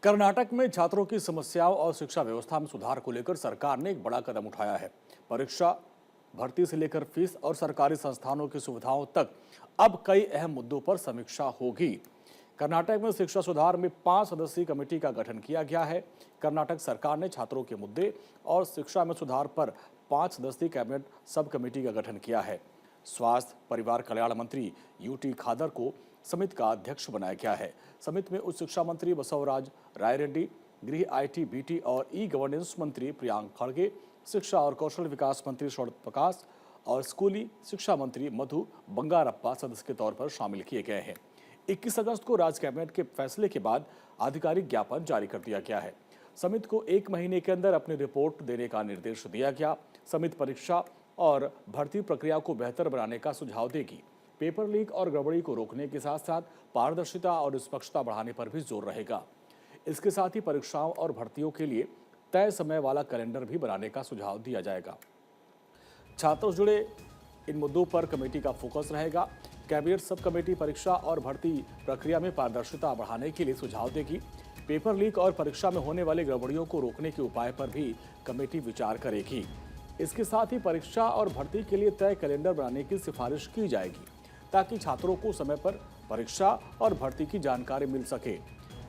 कर्नाटक में छात्रों की समस्याओं और शिक्षा व्यवस्था में सुधार को लेकर सरकार ने एक बड़ा कदम उठाया है। परीक्षा, भर्ती से लेकर फीस और सरकारी संस्थानों की सुविधाओं तक अब कई अहम मुद्दों पर समीक्षा होगी। कर्नाटक में शिक्षा सुधार में 5 सदस्यीय कमेटी का गठन किया गया है। कर्नाटक सरकार ने छात्रों के मुद्दे और शिक्षा में सुधार पर 5 सदस्यीय कैबिनेट सब कमेटी का गठन किया है। स्वास्थ्य परिवार कल्याण मंत्री यूटी खादर को समिति का अध्यक्ष बनाया गया है। समिति में उच्च शिक्षा मंत्री बसवराज रायरेड्डी, गृह, आईटी, बीटी और ई गवर्नेंस मंत्री प्रियांक खड़गे, शिक्षा और कौशल विकास मंत्री शरद प्रकाश और स्कूली शिक्षा मंत्री मधु बंगारप्पा सदस्य के तौर पर शामिल किए गए हैं। 21 अगस्त को राज्य कैबिनेट के फैसले के बाद आधिकारिक ज्ञापन जारी कर दिया गया है। समिति को 1 महीने के अंदर अपनी रिपोर्ट देने का निर्देश दिया गया। समिति परीक्षा और भर्ती प्रक्रिया को बेहतर बनाने का सुझाव देगी। पेपर लीक और गड़बड़ी को रोकने के साथ साथ पारदर्शिता और निष्पक्षता बढ़ाने पर भी जोर रहेगा। इसके साथ ही परीक्षाओं और भर्तियों के लिए तय समय वाला कैलेंडर भी बनाने का सुझाव दिया जाएगा। छात्रों से जुड़े इन मुद्दों पर कमेटी का फोकस रहेगा। कैबिनेट सब कमेटी परीक्षा और भर्ती प्रक्रिया में पारदर्शिता बढ़ाने के लिए सुझाव देगी। पेपर लीक और परीक्षा में होने वाली गड़बड़ियों को रोकने के उपाय पर भी कमेटी विचार करेगी। इसके साथ ही परीक्षा और भर्ती के लिए तय कैलेंडर बनाने की सिफारिश की जाएगी ताकि छात्रों को समय पर परीक्षा और भर्ती की जानकारी मिल सके।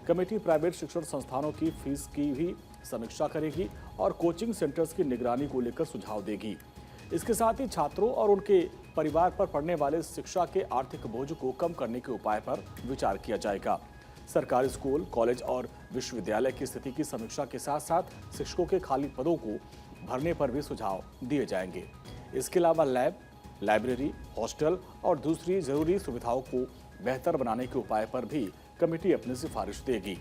कमेटी प्राइवेट शिक्षण संस्थानों की फीस की भी समीक्षा करेगी और कोचिंग सेंटर्स की निगरानी को लेकर सुझाव देगी। इसके साथ ही छात्रों और उनके परिवार पर पड़ने वाले शिक्षा के आर्थिक बोझ को कम करने के उपाय पर विचार किया जाएगा। सरकारी स्कूल, कॉलेज और विश्वविद्यालय की स्थिति की समीक्षा के साथ साथ शिक्षकों के खाली पदों को भरने पर भी सुझाव दिए जाएंगे। इसके अलावा लैब, लाइब्रेरी, हॉस्टल और दूसरी जरूरी सुविधाओं को बेहतर बनाने के उपाय पर भी कमेटी अपनी सिफारिश देगी।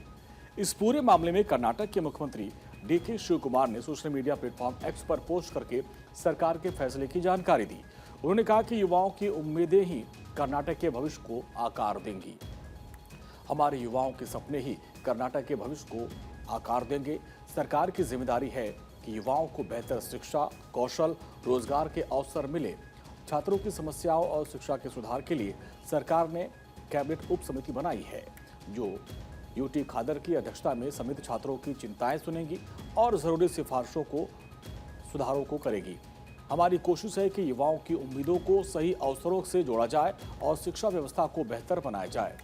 इस पूरे मामले में कर्नाटक के मुख्यमंत्री डीके शिवकुमार ने सोशल मीडिया प्लेटफॉर्म एक्स पर पोस्ट करके सरकार के फैसले की जानकारी दी। उन्होंने कहा कि युवाओं की उम्मीदें ही कर्नाटक के भविष्य को आकार देंगी। हमारे युवाओं के सपने ही कर्नाटक के भविष्य को आकार देंगे। सरकार की जिम्मेदारी है कि युवाओं को बेहतर शिक्षा, कौशल, रोजगार के अवसर मिले। छात्रों की समस्याओं और शिक्षा के सुधार के लिए सरकार ने कैबिनेट उप समिति बनाई है, जो यूटी खादर की अध्यक्षता में समिति छात्रों की चिंताएं सुनेगी और जरूरी सिफारिशों को सुधारों को करेगी। हमारी कोशिश है कि युवाओं की उम्मीदों को सही अवसरों से जोड़ा जाए और शिक्षा व्यवस्था को बेहतर बनाया जाए।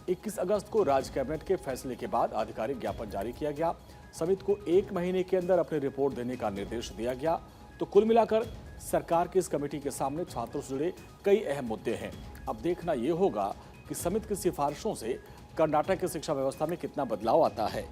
21 अगस्त को राज्य कैबिनेट के फैसले के बाद आधिकारिक ज्ञापन जारी किया गया। समिति को 1 महीने के अंदर अपनी रिपोर्ट देने का निर्देश दिया गया। तो कुल मिलाकर सरकार की इस कमेटी के सामने छात्रों से जुड़े कई अहम मुद्दे हैं। अब देखना यह होगा कि समिति की सिफारिशों से कर्नाटक की शिक्षा व्यवस्था में कितना बदलाव आता है।